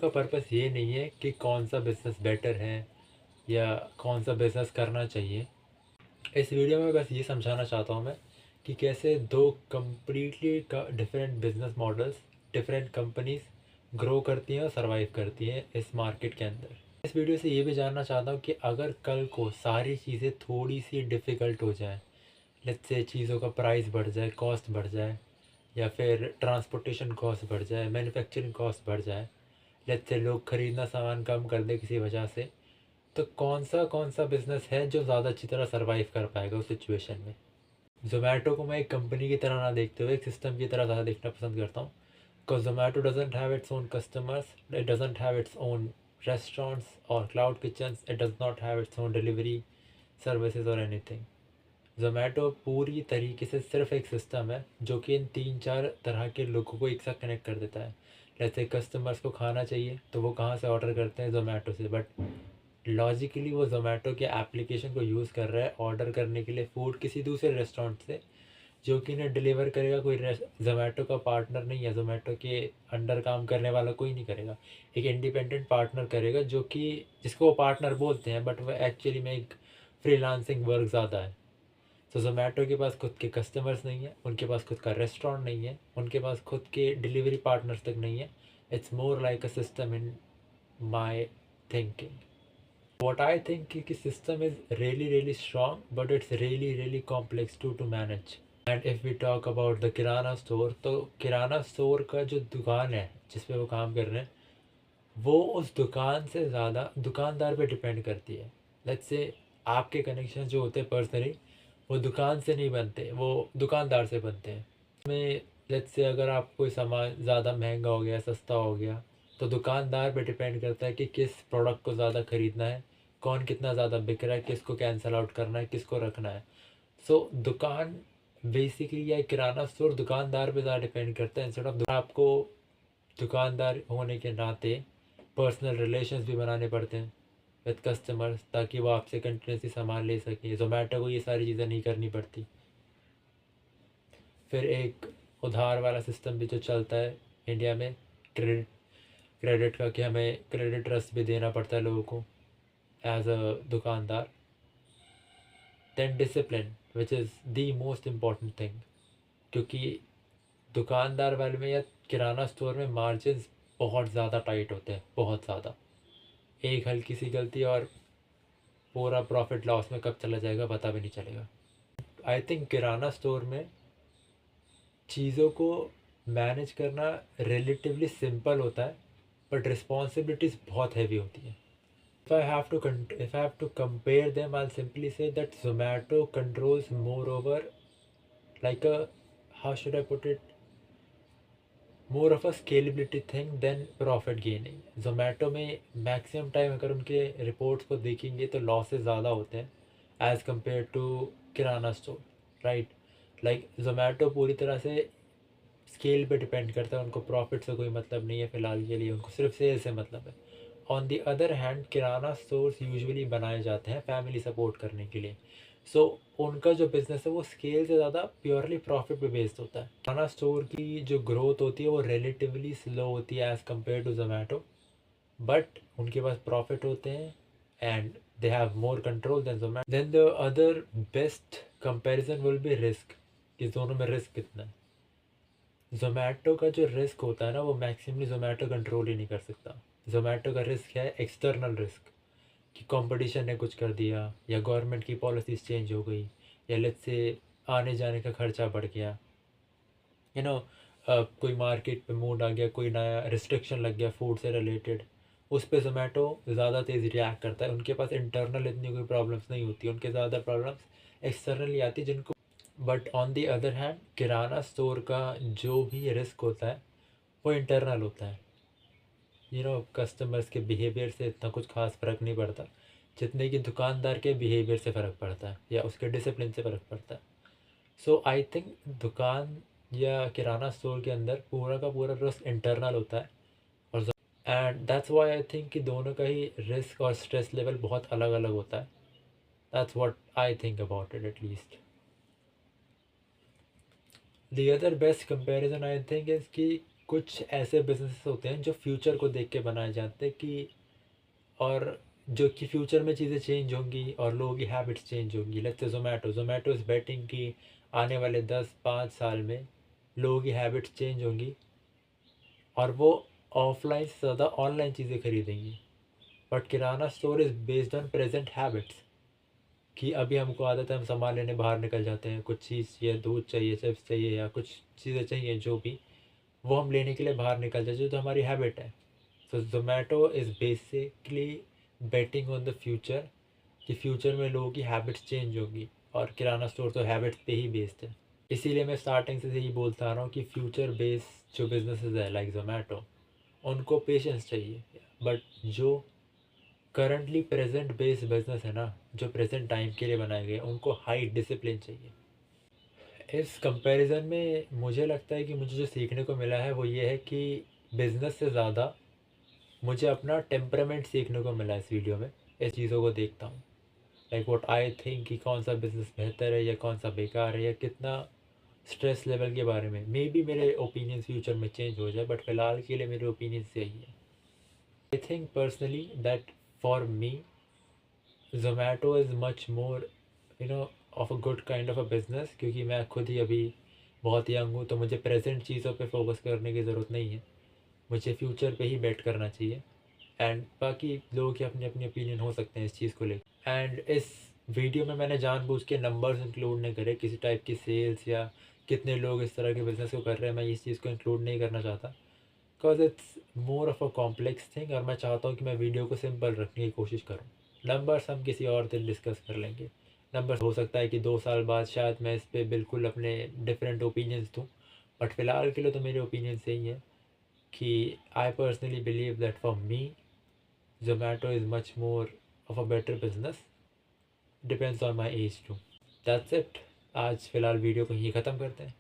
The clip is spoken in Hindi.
का पर्पस ये नहीं है कि कौन सा बिज़नेस बेटर है या कौन सा बिज़नेस करना चाहिए। इस वीडियो में बस ये समझाना चाहता हूँ मैं कि कैसे दो completely different business models, different companies grow करती हैं और सरवाइव करती हैं इस मार्केट के अंदर। इस वीडियो से ये भी जानना चाहता हूँ कि अगर कल को सारी चीज़ें थोड़ी सी डिफ़िकल्ट हो जाएं, लेट्स से चीज़ों का प्राइस बढ़ जाए, कॉस्ट बढ़ जाए, या फिर ट्रांसपोर्टेशन कॉस्ट बढ़ जाए, मैन्युफैक्चरिंग कॉस्ट बढ़ जाए, लेट्स से लोग ख़रीदना सामान कम कर दे किसी वजह से, तो कौन सा बिज़नेस है जो ज़्यादा अच्छी तरह सर्वाइव कर पाएगा उस सिचुएशन में। ज़ोमैटो को मैं एक कंपनी की तरह ना देखते हुए एक सिस्टम की तरह ज़्यादा देखना पसंद करता हूँ। Because Zomato doesn't have its own customers, it doesn't have its own restaurants और cloud kitchens, it does not have its own delivery services और एनीथिंग। ज़ोमैटो पूरी तरीके से सिर्फ एक सिस्टम है जो कि इन 3-4 तरह के लोगों को एक साथ कनेक्ट कर देता है। जैसे कस्टमर्स को खाना चाहिए तो वो कहाँ से ऑर्डर करते हैं? ज़ोमैटो से। बट लॉजिकली वो ज़ोमैटो के एप्लीकेशन को यूज़ कर रहा है ऑर्डर करने के लिए फ़ूड किसी दूसरे रेस्टोरेंट से, जो कि इन्हें डिलीवर करेगा कोई ज़ोमैटो का पार्टनर नहीं है, ज़ोमैटो के अंडर काम करने वाला कोई नहीं करेगा। एक इंडिपेंडेंट पार्टनर करेगा जो कि जिसको वो पार्टनर बोलते हैं, बट वह एक्चुअली में एक फ्रीलांसिंग वर्क ज़्यादा है। तो ज़ोमैटो के पास खुद के कस्टमर्स नहीं है, उनके पास खुद का रेस्टोरेंट नहीं है, उनके पास खुद के डिलीवरी पार्टनर्स तक नहीं है। It's more like a system in my thinking. What I think कि system is really really strong, but it's really really complex to manage. And if we talk about the kirana store, तो किराना स्टोर का जो दुकान है जिस पे वो काम कर रहे हैं, वो उस दुकान से ज़्यादा दुकानदार पे डिपेंड करती है। लेट्स से आपके कनेक्शन जो होते हैं पर्सनली, वो दुकान से नहीं बनते, वो दुकानदार से बनते हैं। में लेट्स से अगर आप कोई सामान ज़्यादा महंगा हो गया, सस्ता हो गया, तो दुकानदार पे डिपेंड करता है कि किस प्रोडक्ट को ज़्यादा ख़रीदना है, कौन कितना ज़्यादा बिक रहा है, किसको कैंसल आउट करना है, किसको रखना है। सो दुकान बेसिकली, या किराना स्टोर दुकानदार पे ज़्यादा डिपेंड करता है इंस्टेड ऑफ आपको दुकानदार होने के नाते पर्सनल रिलेशंस भी बनाने पड़ते हैं विद कस्टमर्स, ताकि वो आपसे कंटिन्यूसली सामान ले सकें। ज़ोमैटो को ये सारी चीज़ें नहीं करनी पड़ती। फिर एक उधार वाला सिस्टम भी जो चलता है इंडिया में, क्रेडिट क्रेडिट का, कि हमें क्रेडिट ट्रस्ट भी देना पड़ता है लोगों को एज अ दुकानदार। Then discipline which is the most important thing, क्योंकि दुकानदार वाले में या किराना स्टोर में मार्जिन बहुत ज़्यादा टाइट होते हैं, बहुत ज़्यादा। एक हल्की सी गलती और पूरा प्रॉफिट लॉस में कब चला जाएगा पता भी नहीं चलेगा। आई थिंक किराना स्टोर में चीज़ों को मैनेज करना रिलेटिवली सिंपल होता है, बट रिस्पॉन्सिबिलिटीज़ बहुत हैवी होती हैं। If I have to compare them, I'll simply say that Zomato controls more over, like a, how should I put it, more of a scalability thing than profit gaining. Zomato में मैक्सिमम टाइम अगर उनके रिपोर्ट्स को देखेंगे तो लॉसेस ज़्यादा होते हैं as compare to kirana store, right. Like Zomato पूरी तरह से स्केल पे डिपेंड करता है, उनको प्रॉफिट से कोई मतलब नहीं है फ़िलहाल के लिए, उनको सिर्फ सेल से मतलब है। On the other hand kirana stores usually बनाए जाते हैं फैमिली सपोर्ट करने के लिए। सो उनका जो बिज़नेस है वो स्केल से ज़्यादा प्योरली प्रॉफिट पे बेस्ड होता है। किराना स्टोर की जो ग्रोथ होती है वो रिलेटिवली स्लो होती है as compare to Zomato, but उनके पास प्रॉफिट होते हैं and they have more control than Zomato. Then the other best comparison will be risk, कि दोनों में रिस्क कितना है। ज़ोमैटो का जो रिस्क होता है ना, वो मैक्सिमली ज़ोमैटो कंट्रोल ही नहीं कर सकता। ज़ोमैटो का रिस्क है एक्सटर्नल रिस्क, कि कंपटीशन ने कुछ कर दिया, या गवर्नमेंट की पॉलिसीज़ चेंज हो गई, या लेट्स से आने जाने का खर्चा बढ़ गया, यू नो, कोई मार्केट पे मूड आ गया, कोई नया रिस्ट्रिक्शन लग गया फूड से रिलेटेड, उस पे ज़ोमैटो ज़्यादा तेज़ रिएक्ट करता है। उनके पास इंटरनल इतनी कोई प्रॉब्लम्स नहीं होती, उनके ज़्यादा प्रॉब्लम्स एक्सटर्नली आती जिनको। But on the other hand kirana store का जो भी रिस्क होता है वो इंटरनल होता है। कस्टमर्स के बिहेवियर से इतना कुछ खास फ़र्क नहीं पड़ता जितने कि दुकानदार के बिहेवियर से फ़र्क पड़ता है या उसके डिसिप्लिन से फ़र्क पड़ता है। सो आई थिंक दुकान या किराना स्टोर के अंदर पूरा का पूरा रिस्क इंटरनल होता है, और and that's why I think कि दोनों का ही रिस्क और स्ट्रेस लेवल बहुत अलग अलग होता है। That's what I think about it at least. The other best comparison I think is कि कुछ ऐसे बिजनेसेस होते हैं जो फ्यूचर को देख के बनाए जाते हैं कि और जो कि फ्यूचर में चीज़ें चेंज होंगी और लोगों की हैबिट्स चेंज होंगी। Let's say Zomato is betting कि आने वाले 10-5 साल में लोगों की हैबिट्स चेंज होंगी और वो ऑफलाइन से ज़्यादा ऑनलाइन चीज़ें खरीदेंगी। But kirana store is based on present habits कि अभी हमको आदत है, हम सामान लेने बाहर निकल जाते हैं, कुछ चीज़ चाहिए, दूध चाहिए, चिप्स चाहिए या कुछ चीज़ें चाहिए जो भी, वो हम लेने के लिए बाहर निकल जाते हैं, जो हमारी हैबिट है। So Zomato is basically betting on the future कि फ्यूचर में लोगों की हैबिट्स चेंज होंगी और किराना स्टोर तो हैबिट्स पे ही बेस्ड है। इसीलिए मैं स्टार्टिंग से यही बोलता आ रहा हूँ कि फ्यूचर बेस्ड जो बिजनेसेस है लाइक ज़ोमैटो, उनको पेशेंस चाहिए। बट जो करंटली प्रेजेंट बेस्ड बिजनेस है ना, जो प्रेजेंट टाइम के लिए बनाए गए, उनको हाई डिसिप्लिन चाहिए। इस कंपैरिजन में मुझे लगता है कि मुझे जो सीखने को मिला है वो ये है कि बिज़नेस से ज़्यादा मुझे अपना टेम्परामेंट सीखने को मिला इस वीडियो में। इस चीज़ों को देखता हूँ लाइक व्हाट आई थिंक कि कौन सा बिज़नेस बेहतर है या कौन सा बेकार है या कितना स्ट्रेस लेवल के बारे में। मे बी मेरे ओपिनियंस फ्यूचर में चेंज हो जाए बट फ़िलहाल के लिए मेरे ओपिनियंस यही है। I think personally that for me Zomato is much more of a good kind of a business, क्योंकि मैं खुद ही अभी बहुत यंग हूँ तो मुझे प्रेजेंट चीज़ों पे फोकस करने की ज़रूरत नहीं है। मुझे फ्यूचर पे ही बेट करना चाहिए। एंड बाकी लोगों के अपने अपने ओपिनियन हो सकते हैं इस चीज़ को लेकर। एंड इस वीडियो में मैंने जानबूझ के नंबर्स इंक्लूड नहीं करे, किसी टाइप की सेल्स या कितने लोग इस तरह के बिज़नेस को कर रहे हैं, मैं इस चीज़ को इंक्लूड नहीं करना चाहता because it's more of a complex thing और मैं चाहता हूँ कि मैं वीडियो को सिंपल रखने की कोशिश करूँ। नंबर्स हम किसी और दिन डिस्कस कर लेंगे। नंबर्स हो सकता है कि 2 साल बाद शायद मैं इस पर बिल्कुल अपने डिफरेंट ओपिनियंस दूँ, बट फ़िलहाल के लिए तो मेरे ओपिनियन यही है कि I personally believe that for me Zomato is much more of a better business. Depends on my age too. That's it. आज फ़िलहाल वीडियो को यहीं ख़त्म करते हैं।